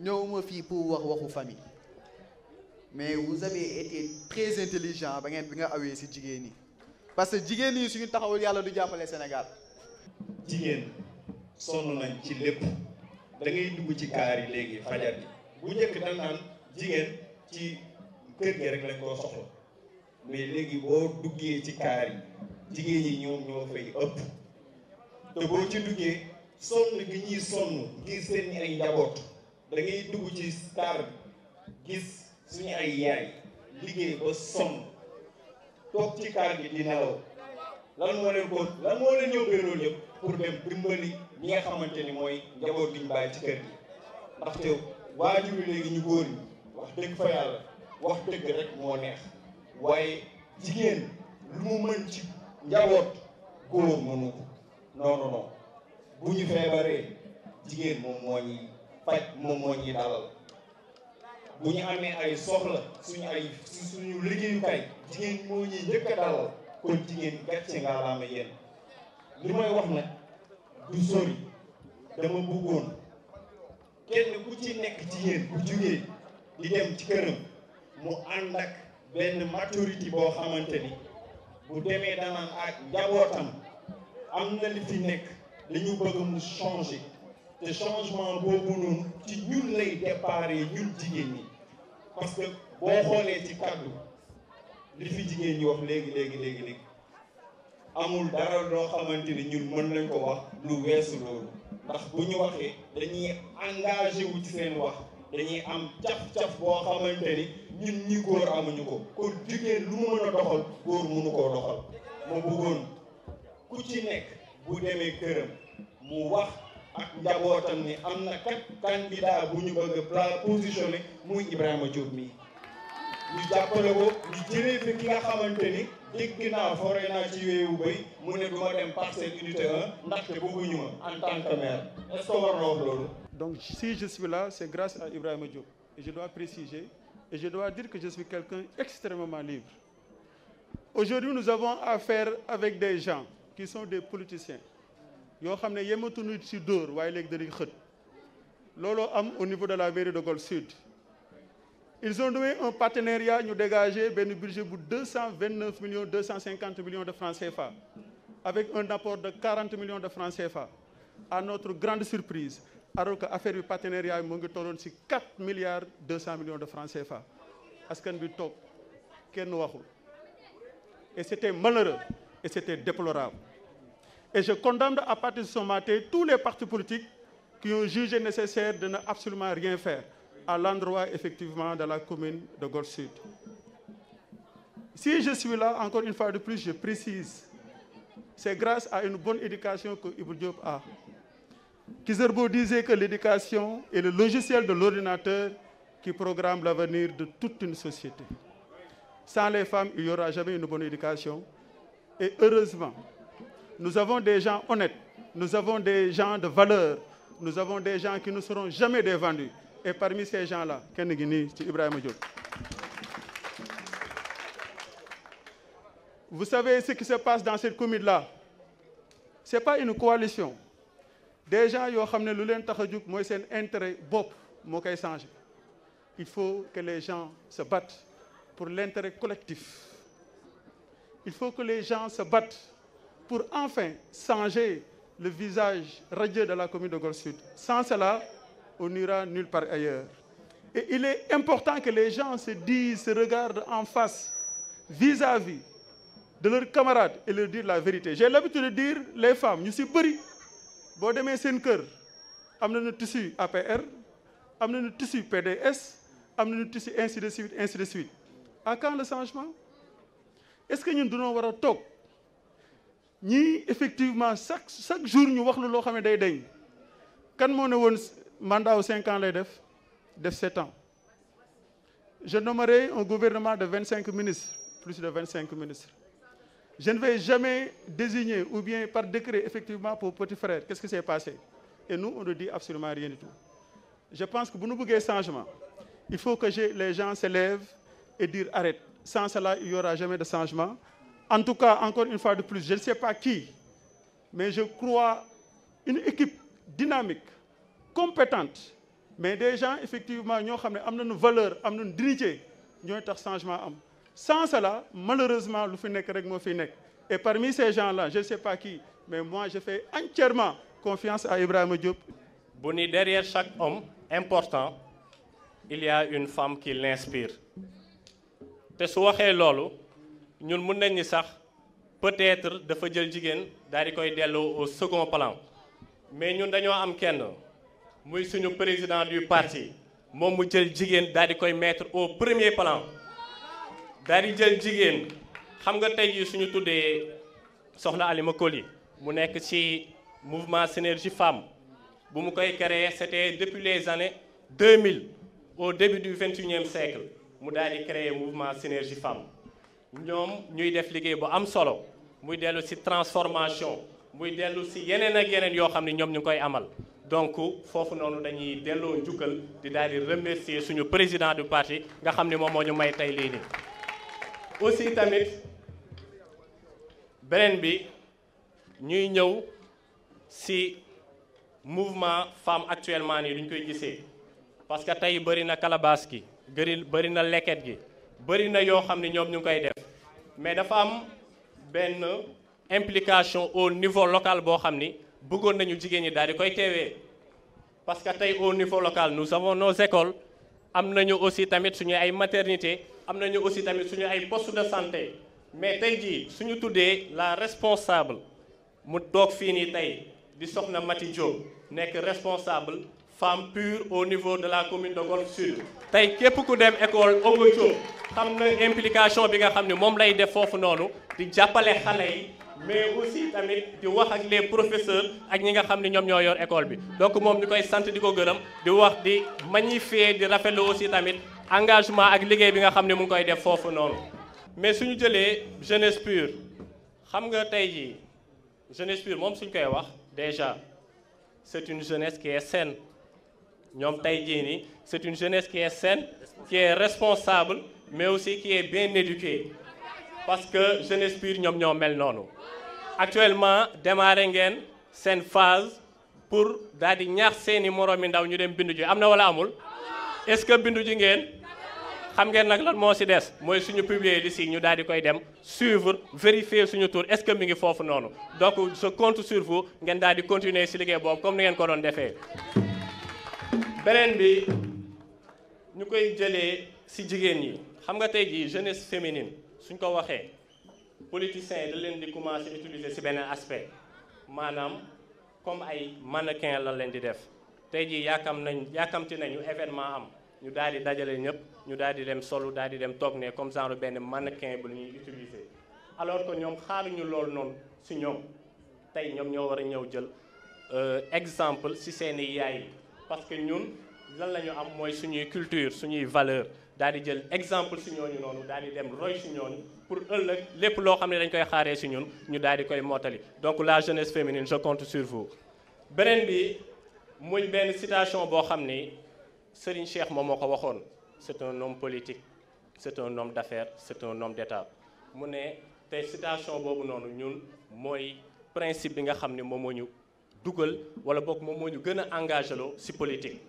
ñëwuma fii pour wax waxu famille mais vous avez été très intelligent bi nga awee ci jigéen ñi parce que jigéen ñi suñu taxawul yàlla du jàppale Sénégal. jigéen sonn nañ ci lépp da ngay dugg ci kaar yi léegi fajar bi bu njëkk dañ naan jigéen ci kër gi rek lañ koo soxla mais léegi boo duggee ci kaar yi jigéen ñi ñoo fay ëpp te boo ci duggee sonn gi ñuy sonn ngir seen ay njaboot da ngay dugg ci kaar bi gis suñu ay yaay liggéey ba sonn toog ci kaar gi di nelaw lan moo leen yóbbee loolu yëpp pour dem dimbali ñi nga xamante ni mooy njaboot gi ñu bàyyi ci kër gi ndaxte waajur yi léegi ñu góor ñi wax dëgg fa yàlla wax dëgg rek moo neex waaye jigéen lu mu mën ci njaboot góor mënu ko non bu ñu feebaree jigéen moom moo ñuy faj moom moo ñuy dalal bu ñu amee ay soxla suñu liggéeyukaay jigéen moo ñuy njëkk a dalal kon jigéen gàcce nga laama yéen li may wax nag du sori dama bëggoon kenn ku ci nekk jigéen bu jugee di dem ci këram mu ànd ak benn maturité boo xamante ni bu demee danaan ak njabootam am na li fi nekk dañu bëgg mu changer te changement boobu noonu ci ñun lay déparé ñun jigéen ñi parce que boo xoolee ci kàddu li fi jigéen ñi wax léegi amul dara loo xamante ni ñun mën nañ ko wax lu weesu loolu ndax bu ñu waxee dañuy engagé wu ci seen wax dañuy am caf-caf boo xamante ni ñun ñi góor amuñu ko kon jigéen lu mu mën a doxal góor mënu koo doxal ma bëggoon ku ci nekk bu demee këram mu wax ak njabootam ni am na kat candidat bu ñu bëgg a positionné muy Ibrahima Diop mii ñu jàppale ko ñu jëlee fi ki nga xamante ni dégg naa foree naa ci weewu bay mu ne du ma dem Parcelles Unité 1 ndaxte bëgguñu ma en tant que maire est-ce que war na wax loolu. Donc si je suis là, c'est grâce à Ibrahima Diop. Et je dois préciser, et je dois dire que je suis quelqu'un extrêmement libre. Aujourd'hui, nous avons affaire avec des gens qui sont des politiciens. Yoo xam ne yematuñu ci dóor waaye léegi dañuy xët. Looloo am au niveau de la mairie de Golf Sud. Ils ont donné un partenariat, ñu dégagé benn budget bu 229 millions 250 millions de francs CFA avec un apport de 40 millions de francs CFA. À notre grande surprise, alors que affaire bi partenariat bi mu ngi tolloon ci 4 milliards 200 millions de francs CFA. Askan bi toog kenn waxul. Et c'était malheureux et c'était déplorable. Et je condamne à partir de ce matin tous les partis politiques qui ont jugé nécessaire de ne absolument rien faire à l'endroit effectivement de la commune de Golf Sud. Si je suis là, encore une fois de plus, je précise, c'est grâce à une bonne éducation que Ibou Diop a. Kizerbo disait que l'éducation est le logiciel de l'ordinateur qui programme l'avenir de toute une société. Sans les femmes, il n'y aura jamais une bonne éducation. Et heureusement, nous avons des gens honnêtes, nous avons des gens de valeur, nous avons des gens qui ne seront jamais des vendus. Et parmi ces gens-là, kenn gi nii ci Ibrahima Diop. Vous savez ce qui se passe dans cette commune-là? C'est pas une coalition. Des gens yoo xam ne lu leen tax a jóg mooy seen intérêt bopp moo koy changer. Il faut que les gens se battent pour l'intérêt collectif. Il faut que les gens se battent pour enfin changer le visage radieux de la commune de Golf Sud. Sans cela, on n'ira nulle part ailleurs. Et il est important que les gens se disent, se regardent en face, vis-à-vis de leurs camarades et leur dire la vérité. J'ai l'habitude de dire, les femmes, ñu si bëri boo demee seen kër am nañu tissu APR, am nañu tissu PDS, am nañu tissu ainsi de suite, ainsi de suite. À quand le changement? Est-ce que ñun dañoo war a toog ñii effectivement chaque jour ñu wax lu loo xam ne day deñ kan moo ne woon mandat wu 5 ans lay def 7 ans. Je nommerai un gouvernement de 25 ministres, plus de 25 ministres. Je ne vais jamais désigner ou bien par décret effectivement pour petit frère. Qu'est-ce qui s'est passé? Et nous, on ne dit absolument rien du tout. Je pense que pour nous bëggee changement, il faut que les gens se lèvent et dire arrête. Sans cela, il n'y aura jamais de changement. En tout cas, encore une fois de plus, je ne sais pas qui, mais je crois une équipe dynamique, compétente, mais des gens, effectivement, qui ont une valeur, une dignité, qui ont un changement. Sans cela, malheureusement, le fait n'est. Et parmi ces gens-là, je ne sais pas qui, mais moi, je fais entièrement confiance à Ibrahima Diop. Derrière chaque homme important, il y a une femme qui l'inspire. Et si on fait ça, nous pouvons peut-être dafa jël jigéen daal di koy delloo au second plan mais ñun dañoo am kenn muy suñu président du parti moom mu jël jigéen daal di koy mettre au premier plan daal di jël jigéen xam nga tey jii suñu tuddee soxna Alima Koli mu nekk ci mouvement Synergie Femmes bu mu koy créé c'était depuis les années 2000 au début du 21e siècle mu daal di créer mouvement Synergie Femmes ñoom ñuy def liggéey bu am solo muy dellu ci transformation muy dellu ci yeneen ak yeneen yoo xam ne ñoom ñu koy amal donc foofu noonu dañuy delloo njukkal di daal di remercier suñu président du parti nga xam ne moom moo ñu may tey lii nii. aussi tamit beneen bi ñuy ñëw ci mouvement femme actuellement nii duñ koy gisee parce que tey bëri na calebasse gi bëri na leket gi bëri na yoo xam ne ñoom ñu ngi koy def mais dafa am benn implication au niveau local boo xam ni bëggoon nañu jigéen ñi daal di koy teewee parce que tey au niveau local nous avons nos écoles am nañu aussi tamit suñu ay maternité am nañu aussi tamit suñu ay postes de santé mais tey jii suñu tuddee la responsable mu toog fii nii tey di soxna Mati Diop nekk responsable femme pure au niveau de la commune de Golf Sud tey képp ku dem école Ogo Diop xam na implication bi nga xam ne moom lay def foofu noonu di jàppale xale yi mais aussi tamit di wax ak les professeurs ak ñi nga xam ne ñoom ñoo yor école bi donc moom ñu koy sant di ko gërëm di wax di magnifier di rafetlu aussi tamit engagement ak liggéey bi nga xam ne mu ngi koy def foofu noonu mais suñu jëlee jeunesse pure xam nga tey jii jeunesse pure moom suñ koy wax déjà c'est une jeunesse qui est saine ñoom tey jii nii c'est une jeunesse qui est saine qui est responsable mais aussi qui est bien éduquée parce que jeunesse pure ñoom ñoo mel noonu actuellement démarré ngeen seen phase pour daal di ñaax seeni moroomi ndaw ñu dem bindu ji am na wala amul est-ce que bindu ji ngeen xam ngeen nag lan moo ci des mooy suñu publier li ci ñu daal di koy dem suivre vérifier suñu tour est-ce que mi ngi foofu noonu donc je compte sur vous ngeen daal di continuer ci liggéey boobu comme ni ngeen ko doon defee. beneen bi ñu koy jëlee ci jigéen ñi xam nga tey jii jeunesse féminine suñ ko waxee politiciens yi da leen di commencer utiliser ci beneen aspect maanaam comme ay mannequin la leen di def tey jii yaakamti nañu événement am ñu daal di dajale ñëpp ñu daal di dem solu daal di dem toog ne comme genre benn mannequin bu ñuy utiliser alors que ñoom xaaruñu loolu noonu ci ñoom tey ñoom ñoo war a ñëw jël exemple ci seeni yaay parce que ñun lan la ñu am mooy suñuy culture suñuy valeur daal di jël exemple ci ñooñu noonu daal di dem roy ci ñooñu pour ëllëg lépp loo xam ne dañ koy xaaree ci ñun ñu daal di koy mottali donc la jeunesse féminine je compte sur vous. beneen bi muy benn citation boo xam ni Serigne Cheikh moom moo ko waxoon c'est un homme politique c'est un homme d'affaires c'est un homme d'État mu ne tey citation boobu noonu ñun mooy principe bi nga xam ne moom moo ñu dugal wala boog moom moo ñu gën a engagé loo ci politique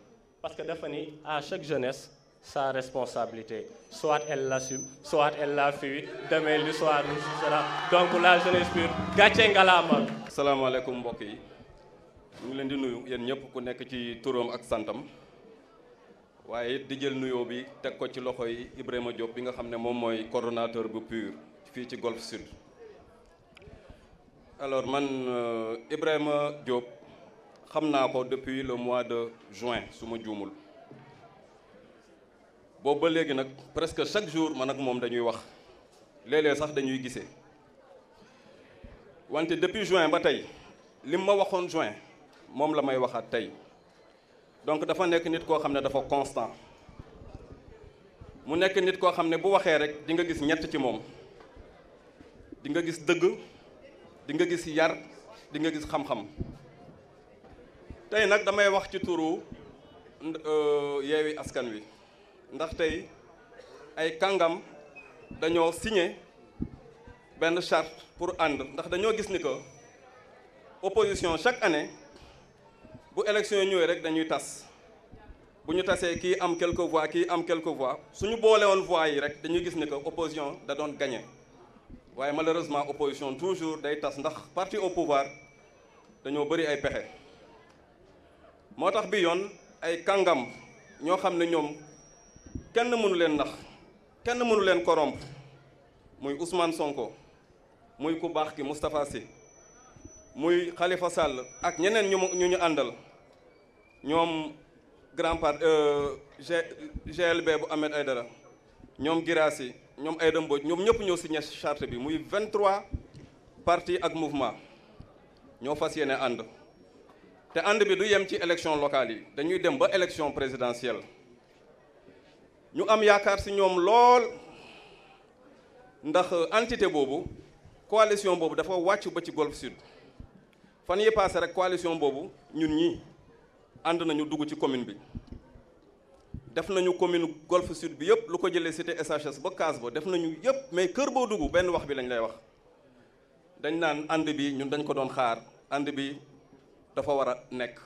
parce que dafa ni à chaque jeunesse sa responsabilité soit elle l'assume soit elle la fuit demain l'histoire nous jugera donc la jeunesse pure gàcce ngalaama. asalaamaaleykum mbokk yi ñu ngi leen di nuyu yéen ñëpp ku nekk ci turam ak santam waaye di jël nuyoo bi teg ko ci loxo yi Ibrahima Diop bi nga xam ne moom mooy coordonnateur bu PUR fii ci Golf Sud. alors man Ibrahima Diop xam naa ko depuis le mois de juin su ma juumul boobu ba léegi nag presque chaque jour man ak moom dañuy wax léeg-léeg sax dañuy gisee wante depuis juin ba tey lim ma waxoon juin moom la may waxaat tey donc dafa nekk nit koo xam ne dafa constant mu nekk nit koo xam ne bu waxee rek di nga gis ñett ci moom di nga gis dëgg di nga gis yar di nga gis xam-xam tey nag damay wax ci turu Yewwi Askan Wi ndax tey ay kàngam dañoo signé benn charte pour ànd ndax dañoo gis ni que opposition chaque année bu élection yi ñëwee rek dañuy tas bu ñu tasee kii am quelques voix kii am quelques voix suñu boole woon voix yi rek dañuy gis ni que opposition da doon gagné waaye malheureusement opposition toujours day tas ndax parti au pouvoir dañoo bëri ay pexe moo tax bi yoon ay kàngam ñoo xam ne ñoom kenn mënu leen nax kenn mënu leen corrompre muy Ousmane Sonko muy ku baax ki Moustapha Sy muy Khalifa Sall ak ñeneen ñu àndal ñoom grand part GLB bu Ahmed Aïdara ñoom Girassi ñoom Aïda Mbodj ñoom ñëpp ñoo signé charte bi muy 23 partis ak mouvement ñoo fas yéene ànd te ànd bi du yem ci élection locale yi dañuy dem ba élection présidentielle ñu am yaakaar ci ñoom lool ndax entité boobu coalition boobu dafa wàcc ba ci Golfe Sud fan yi passé rek coalition boobu ñun ñi ànd nañu dugg ci commune bi def nañu commune Golfe Sud bi yëpp lu ko jëlee cité SHS ba Kaas ba def nañu yëpp mais kër boo dugg benn wax bi lañ lay wax dañ naan ànd bi ñun dañ ko doon xaar ànd bi dafa war a nekk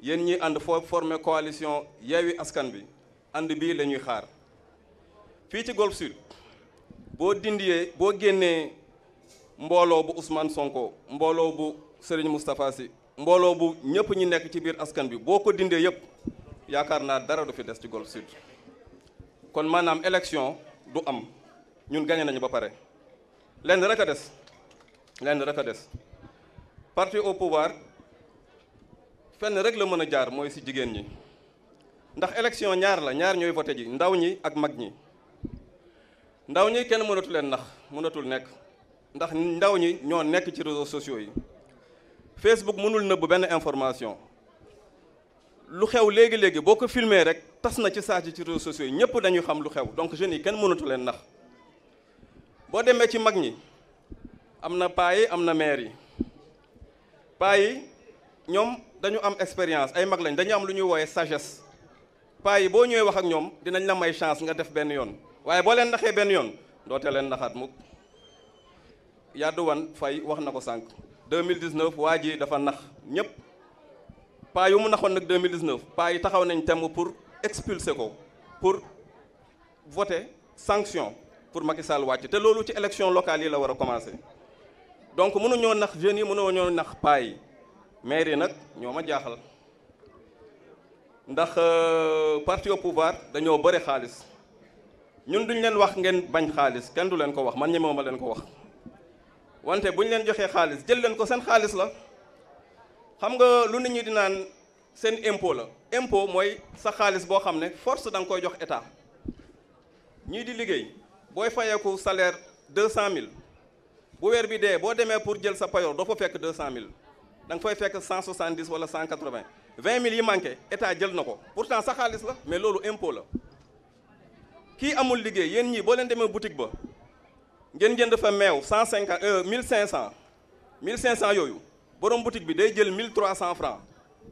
yéen ñi ànd foo formé coalition Yewwi Askan bi ànd bii la ñuy xaar fii ci Golfe Sud boo dindiyee boo génnee mbooloo bu Ousmane Sonko mbooloo bu Serigne Moustapha Sy mbooloo bu ñëpp ñi nekk ci biir askan bi boo ko dindee yëpp yaakaar naa dara du fi des ci Golfe Sud kon maanaam élection du am ñun gagné nañu ba pare lenn rek a des parti au pouvoir fenn rek la mën a jaar mooy ci jigéen ñi ndax élection ñaar ñooy voté ji ndaw ñi ak mag ñi ndaw ñi kenn mënatu leen nax mënatul nekk ndax ndaw ñi ñoo nekk ci réseaux sociaux yi Facebook mënul nëbb benn information lu xew léegi boo ko filmé rek tas na ci saa ci réseaux sociaux yi ñëpp dañuy xam lu xew donc jeunes yi kenn mënatu leen nax boo demee ci mag ñi am na paa yi am na maire yi paa yi ñoom dañu am expérience ay mag lañ dañu am lu ñuy wooye sagesse paa yi boo ñëwee wax ak ñoom dinañ la may chance nga def benn yoon waaye boo leen naxee benn yoon dootee leen naxaat mukk Yadou Wane Faye wax na ko sànq 2019 waa ji dafa nax ñëpp paa yu mu naxoon nag 2019 paa yi taxaw nañ temm pour expulser ko pour voter sanction pour Macky Sall wàcc te loolu ci élection locale yi la war a commencer donc mënuñoo nax jeunes yi mënuñoo nax paa yi maire yi nag ñoo ma jaaxal ndax parti au pouvoir dañoo bëri xaalis ñun duñ leen wax ngeen bañ xaalis kenn du leen ko wax man ñemewu ma leen ko wax wante bu ñu leen joxee xaalis jël leen ko seen xaalis la xam nga lu nit ñi di naan seen impôt la impôt mooy sa xaalis boo xam ne force da nga koy jox état ñii di liggéey booy fayeeku salaire 200000 bu weer bi dee boo demee pour jël sa payoor doo fa fekk 200000 da nga fay fekk 170 wala 180 20000 yi manqué état jël na ko pourtant sa xaalis la mais loolu impôt la kii amul liggéey yéen ñii boo leen demee boutique ba ngeen jënd fa meew 1500 yooyu borom boutique bi day jël 1300 francs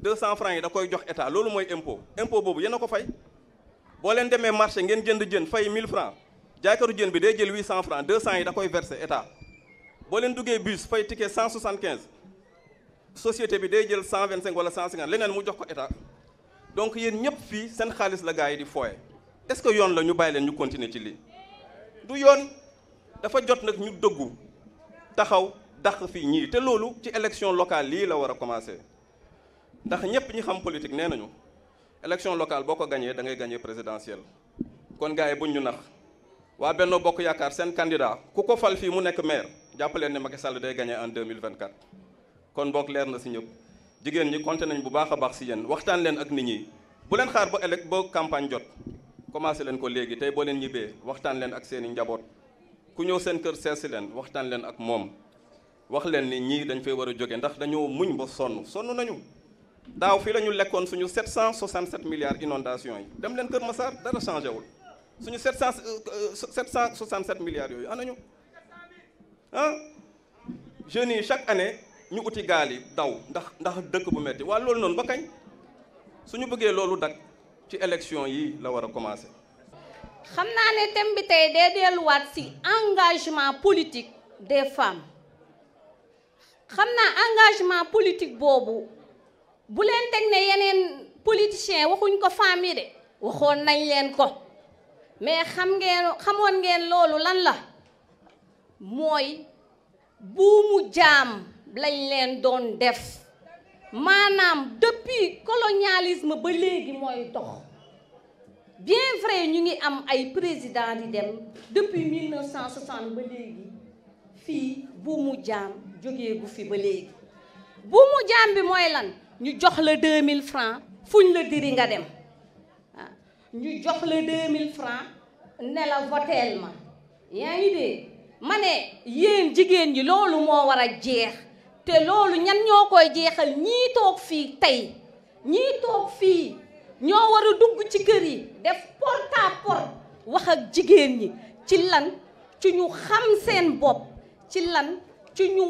200 francs yi da koy jox état loolu mooy impôt impôt boobu yéen a ko fay boo leen demee marché ngeen jënd jën fay 1000 francs jaaykatu jën bi day jël 800 francs 200 yi da koy verser état boo leen duggee bus fay ticket 175 société bi day jël 125 wala 150 leneen mu jox ko état donc yéen ñëpp fii seen xaalis la gars yi di fooye est-ce que yoon la ñu bàyyi leen ñu continuer ci lii du yoon dafa jot nag ñu dëggu taxaw dàq fii ñii te loolu ci élection locale lii la war a commencer ndax ñëpp ñi xam politique nee nañu élection locale boo ko gañee da ngay gañee présidentielle kon gars yi buñ ñu nax waa Benno Bokk Yaakaar seen candidat ku ko fal fii mu nekk maire jàppaleen ne Macky Sall day gagné en 2024 kon boog leer na si ñëpp jigéen ñi compté nañ bu baax a baax si yéen waxtaan leen ak nit ñi bu leen xaar ba ba campagne jot commencé leen ko léegi tey boo leen ñibbee waxtaan leen ak seen i njaboot ku ñëw seen kër seesi leen waxtaan leen ak moom wax leen ni ñii dañ fay war a jóge ndax dañoo muñ ba sonn nañu daaw fii la ñu lekkoon suñu 767 milliards inondation yi dem leen Kër Massar dara changé wul suñu 767 milliards yooyu anañu ah jeunes yi chaque année ñu uti gaal yi daw ndax dëkk bu metti waa loolu noonu ba kañ suñu bëggee loolu dak ci élection yi la war a commencer. xam naa ne thème bi tey day delluwaat ci engagement politique des femmes xam naa engagement politique boobu bu leen teg ne yeneen politiciens waxuñ ko femmes yi de waxoon nañ leen ko mais xamoon ngeen loolu lan la mooy buumu jaam lañ leen doon def maanaam depuis colonialisme ba léegi mooy dox bien vrai ñu ngi am ay président di dem depuis 1960 ba léegi fii buumu jaam jógee gu fi ba léegi buumu jaam bi mooy lan ñu jox la 2000 francs fuñ la diri nga dem ñu jox la 2000 francs ne la voteel ma yaa ngi dee ma ne yéen jigéen ñi loolu moo war a jeex te loolu ñan ñoo koy jeexal ñii toog fii tey ñii toog fii ñoo war a dugg ci kër yi def porte à porte wax ak jigéen ñi ci lan ci ñu xam seen bopp ci lan ci ñu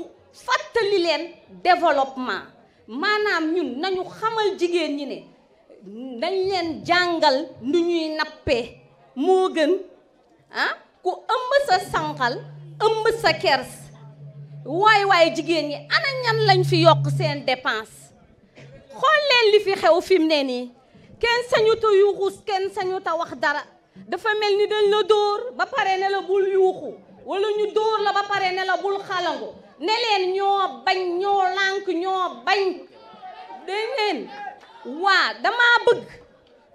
fàttali leen développement maanaam ñun nañu xamal jigéen ñi ne dañ leen jàngal nu ñuy nappee moo gën ku ëmb sa sànqal ëmb sa kers waay jigéen ñi ana ñan lañ fi yokk seen dépense xool leen li fi xew fi mu ne nii kenn sañuta yuuxu kenn sañuta wax dara dafa mel ni dañ la dóor ba pare ne la bul yuuxu wala ñu dóor la ba pare ne la bul xalangu ne leen ñoo bañ ñoo lànk ñoo bañ dégg ngeen waa dama bëgg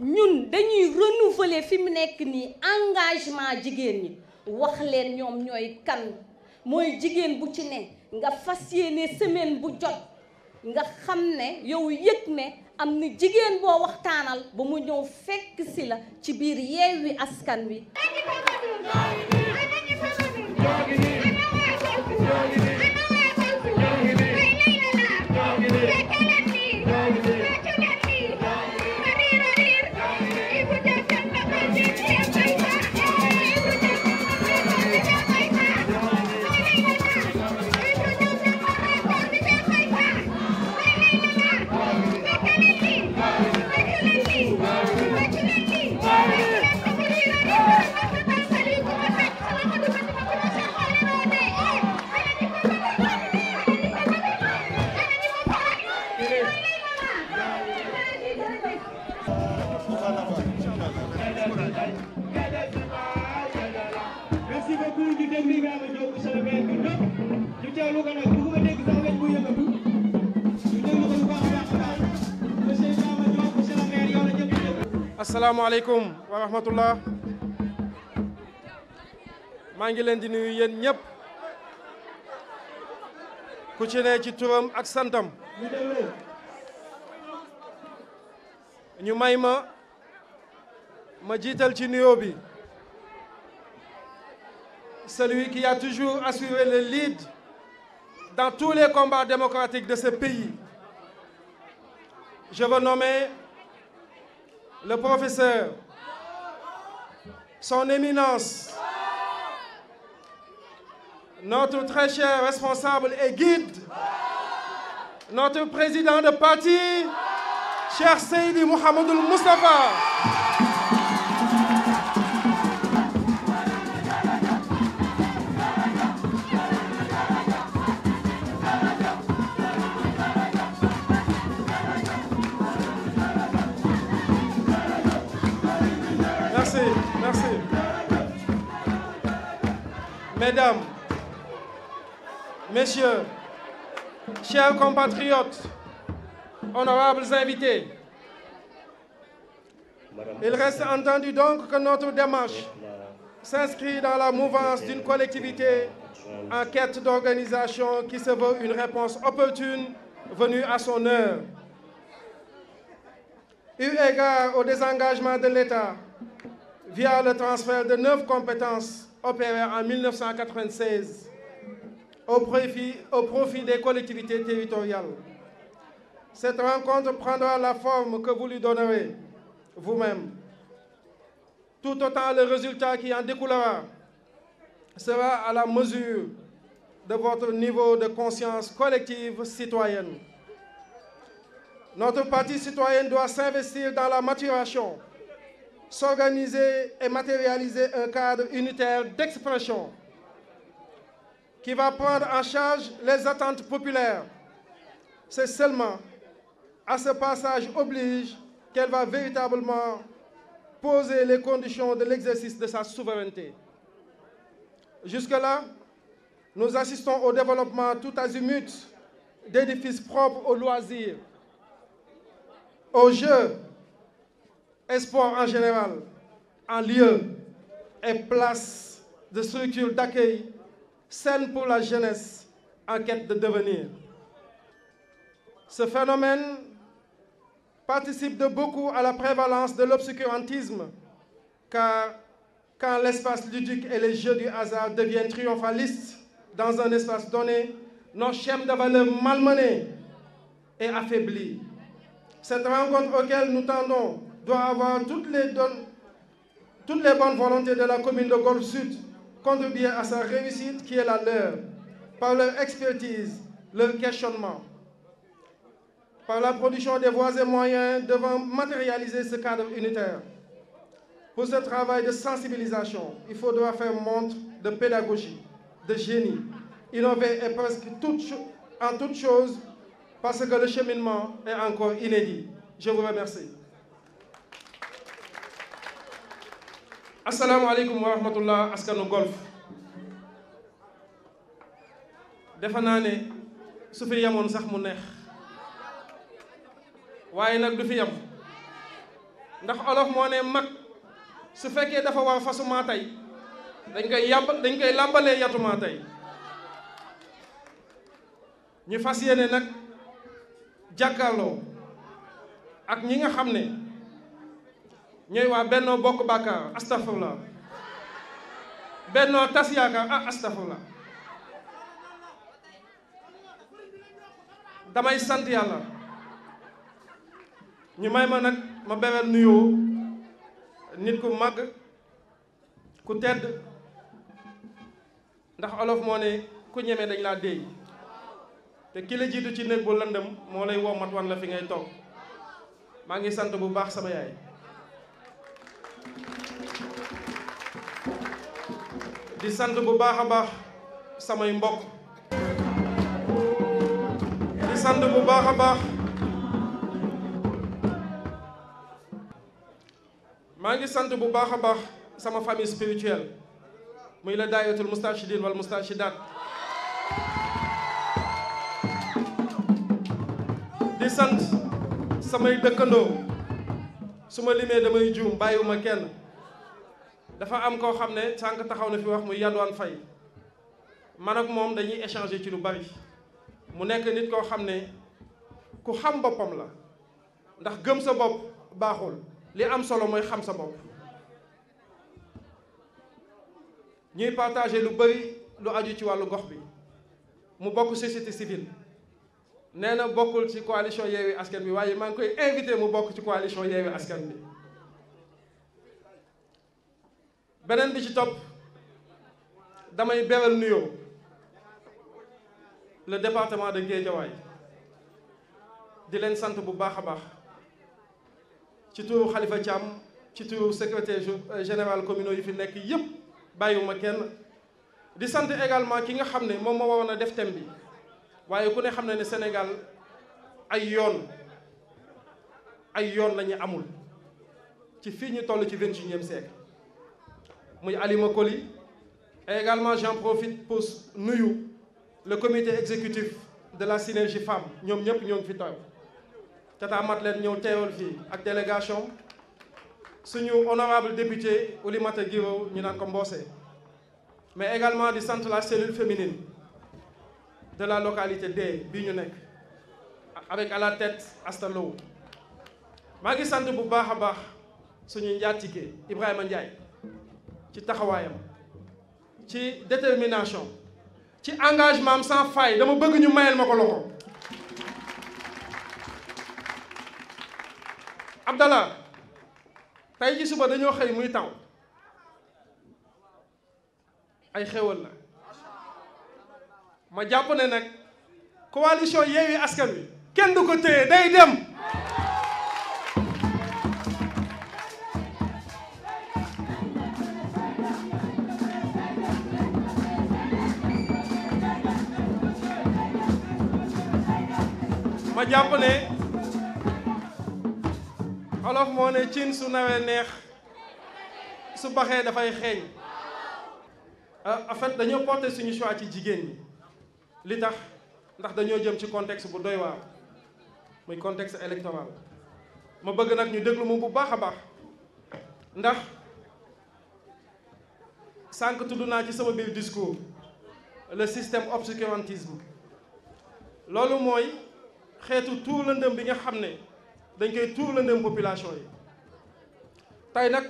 ñun dañuy renouveler fi mu nekk nii engagement jigéen ñi wax leen ñoom ñooy kan mooy jigéen bu ci ne nga fas yéene semaine bu jot nga xam ne yow yëg ne am na jigéen boo waxtaanal ba mu ñëw fekk si la ci biir Yewwi Askan Wi asalaamaaleykum wa rahmatullah maa ngi leen di nuyu yéen ñëpp ku ci ne ci turam ak santam ñu may ma jiital ci nuyoo bi celui qui a toujours assuré le lead dans tous les combats démocratiques de ce pays. Je veux nommer le professeur, son éminence, notre très cher responsable et guide, notre président de parti, Cheikh Seydi Mouhamadoul Moustapha. Merci. Mesdames, Messieurs, chers compatriotes, honorables invités, il reste entendu donc que notre démarche s'inscrit dans la mouvance d'une collectivité en quête d'organisation qui se veut une réponse opportune venue à son heure. Eu égard au désengagement de l'État via le transfert de 9 compétences opérées en 1996 au profit des collectivités territoriales. Cette rencontre prendra la forme que vous lui donnerez vous-même. Tout autant le résultat qui en découlera sera à la mesure de votre niveau de conscience collective citoyenne. Notre parti citoyen doit s'investir dans la maturation, s'organiser et matérialiser un cadre unitaire d'expression qui va prendre en charge les attentes populaires. C'est seulement à ce passage oblige qu'elle va véritablement poser les conditions de l'exercice de sa souveraineté. Jusque-là, nous assistons au développement tout azimut d'édifices propres aux loisirs, aux jeux et sports en général, en lieu et place de structures d'accueil saines pour la jeunesse en quête de devenir. Ce phénomène participe de beaucoup à la prévalence de l'obscurantisme, car quand l'espace ludique et les jeux du hasard deviennent triomphalistes dans un espace donné, nos schèmes de valeurs malmenés et affaiblis. Cette rencontre auquel nous tendons doit avoir toutes les bonnes volontés de la commune de Golfe Sud contribuer à sa réussite qui est la leur, par leur expertise, leur questionnement, par la production des voies et moyens devant matérialiser ce cadre unitaire. Pour ce travail de sensibilisation, il faudra faire montre de pédagogie, de génie, innover et presque en toute chose, parce que le cheminement est encore inédit. Je vous remercie. Assalamu alaikum wa rahmatullah askanu Golf. Defe naa ne su fi yemoon sax mu neex waaye nag du fi yem ndax olof moo ne mag su fekkee dafa war fasu maa tey dañ koy làmbalee yatu maa tey ñu fas yéene nag jàkkaarloo ak ñi nga xam ne ñooy waa Bennoo Bokk Yaakaar astafurlah Bennoo Tas Yaakaar astafurlah damay sant yàlla ñu may ma nag ma beral nuyoo nit ku màgg ku tedd ndax olof moo ne ku ñeme dañ laa déey te ki la jiitu ci néeg bu lëndëm moo lay womat wan la fi ngay toog maa ngi sant bu baax sama yaay di sant bu baax a baax samay mbokk di sant bu baax a baax maa ngi sant bu baax a baax sama famille spirituelle muy la daayiratul Moustarchidine wal Moustarchidaat di sant samay dëkkandoo su ma limee damay juum bàyyiwuma kenn dafa am koo xam ne sànq taxaw na fi wax muy Yadouane Faye man ak moom dañuy échanger ci lu bari mu nekk nit koo xam ne ku xam boppam la ndax gëm sa bopp baaxul li am solo mooy xam sa bopp ñuy partager lu bari lu aju ci wàllu gox bi mu bokk société civile nee na bokkul ci coalition Yewwi Askan Wi waaye maa ngi koy invité mu bokk ci coalition Yewwi Askan Wi beneen bi ci topp damay beral nuyoo le département de Guédiawaye di leen sant bu baax a baax ci turu Khalifa Thiam ci turu secrétaire général communaux yi fi nekk yépp bàyyiwuma kenn di sant également ki nga xam ne moom moo waroon a def thème bi waaye ku ne xam ne ne Sénégal ay yoon la ñu amul ci fii ñu toll ci 21e siècle muy Alima Koli et également j'en profite pour nuyu le comité exécutif de la synergie femme ñoom ñëpp ñoo ngi fi taw Tata Madeleine ñëw teewal fii ak délégation suñu honorable député Oulimata Guiro ñu naan ko Mbossé mais également di sant la cellule féminine de la localité de bii ñu nekk avec à la tête Asta Lo maa ngi sant bu baax a baax suñu njaatige Ibrahima Ndiaye ci taxawaayam ci détermination ci engagement am sans faille dama bëgg ñu mayel ma ko loxo Abdallah tey ci suba dañoo xëy muy taw ay xéwal la ma jàpp ne nag coalition Yewwi Askan Wi kenn du ko téye day dem ma jàpp ne olof moo ne cin su nawee neex su baxee dafay xeeñ. En fait dañoo porter suñu choix ci jigéen ñi li tax ndax dañoo jëm ci contexte bu doy waar muy contexte électoral ma bëgg nag ñu déglu mu bu baax a baax ndax sànq tudd naa ci sama biir discours le système obscurantisme loolu mooy xeetu tuur lëndëm bi nga xam ne dañ koy tuur lëndëm population yi tey nag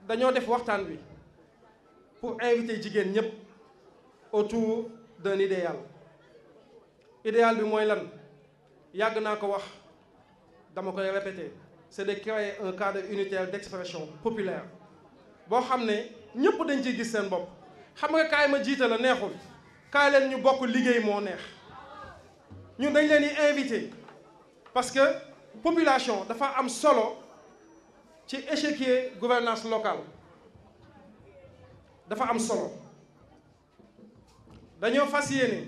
dañoo def waxtaan bi pour inviter jigéen ñëpp autour d'un idéal bi mooy lan yàgg naa ko wax dama koy répéter c'est de créer un cadre unitaire d'expression populaire boo xam ne ñëpp dañ ciy gis seen bopp xam nga kaay ma jiite la neexul kaay leen ñu bokk liggéey moo neex ñun dañ leen di inviter parce que population dafa am solo ci échiquier gouvernance locale dafa am solo dañoo fas yéene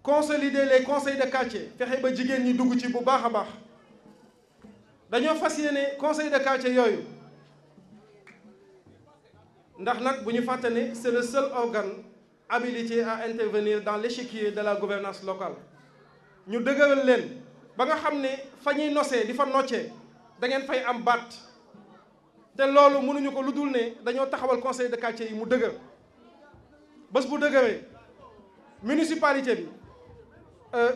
consolider les conseils de quartier fexe ba jigéen ñi dugg ci bu baax a baax dañoo fas yéene conseil de quartier yooyu ndax nag bu ñu fàtte ne c'est le seul organe habilité à intervenir dans l'échiquier de la gouvernance locale ñu dëgëral leen ba nga xam ne fa ñuy nosee di fa noccee da ngeen fay am baat te loolu mënuñu ko lu dul ne dañoo taxawal conseil de quartier yi mu dëgër bés bu dëgëree municipalité bi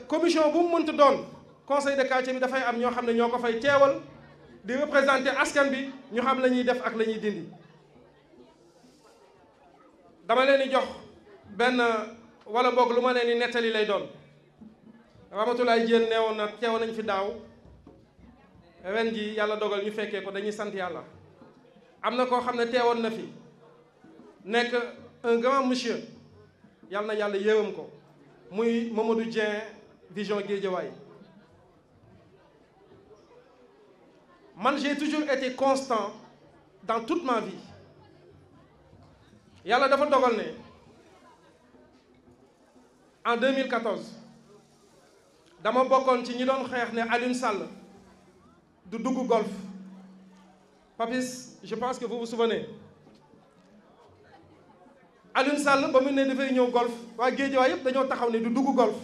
commission bu mu mënta doon conseil de quartier bi dafay am ñoo xam ne ñoo ko fay teewal di représenter askan bi ñu xam la ñuy def ak la ñuy dindi. dama leen di jox benn wala boog lu ma leen di nettali lay doon Ramatoulaye Diène neewoon na teew nañ fi daaw ren ji yàlla dogal ñu fekkee ko dañuy sant yàlla. am na koo xam ne teewoon na fi nekk un grand monsieur yàlla na yàlla yërëm ko muy Mamadou Dieng Vision Guédiawaye man j'ai toujours été constant dans toute ma vie yàlla dafa dogal ne en 2014 dama bokkoon ci ñi doon xeex ne Alioune Sall du dugg golf Papis je pense que vous vous souvenez Alioune Sall ba mu ne dafay ñëw golf waa Guédiawaye yëpp dañoo taxaw ne du dugg golf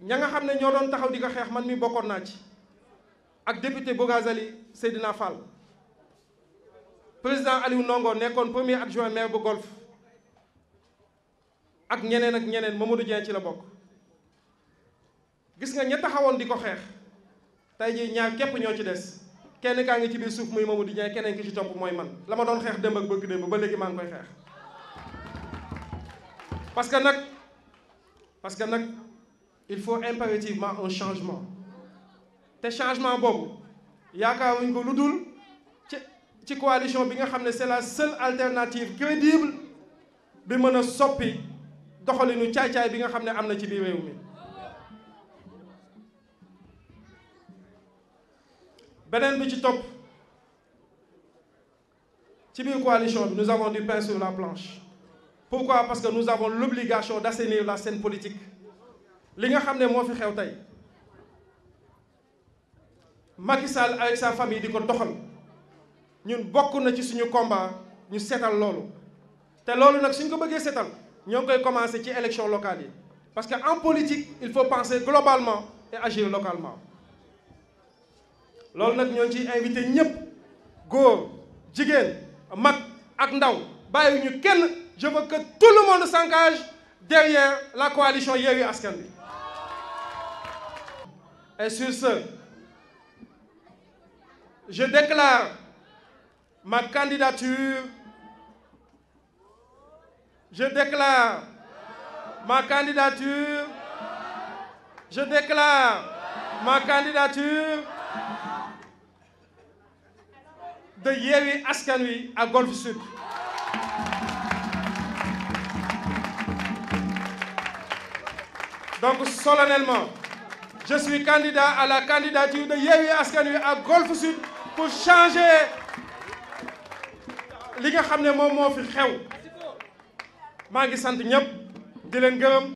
ña nga xam ne ñoo doon taxaw di ko xeex man mi bokkoon naa ci ak député Bogazali Seydina Fall président Aliou Ndongo nekkoon premier adjoint maire bu golf ak ñeneen Mamadou Dieng ci la bokk gis nga ña taxawoon di ko xeex tey jii ñaar képp ñoo ci des kenn kaa ngi ci biir suuf muy Mamadou Dieng keneen ki ci topp mooy man la ma doon xeex démb ak bëgg démb ba léegi maa ngi koy xeex parce que nag il faut impérativement un changement te changement boobu yaakaaruñ ko lu dul ci coalition bi nga xam ne c'est la seule alternative crédible bi mën a soppi doxalinu caay-caay bi nga xam ne am na ci biir réew mi beneen bi ci topp ci biir coalition bi nous avons du pain sur la planche pourquoi parce que nous avons l'obligation d'assainir la scène politique li nga xam ne moo fi xew tey Macky Sall avec sa famille di ko doxal ñun bokk na ci suñu combat ñu seetal loolu te loolu nag suñ ko bëggee seetal ñoo ngi koy commencer ci élection locale yi parce que en politique il faut penser globalement et agir localement loolu nag ñoo ngi ciy invité ñëpp góor jigéen mag ak ndaw bàyyiwuñu kenn je veux que tout le monde s'engage derrière la coalition Yewwi Askan Wi et sur ce je déclare ma candidature je déclare ma candidature de Yewwi Askan Wi à Golf Sud. Donc solennellement, je suis candidat à la candidature de Yewwi Askan Wi à Golf Sud pour changer li nga xam ne moom moo fi xew maa ngi sant ñëpp di leen gërëm.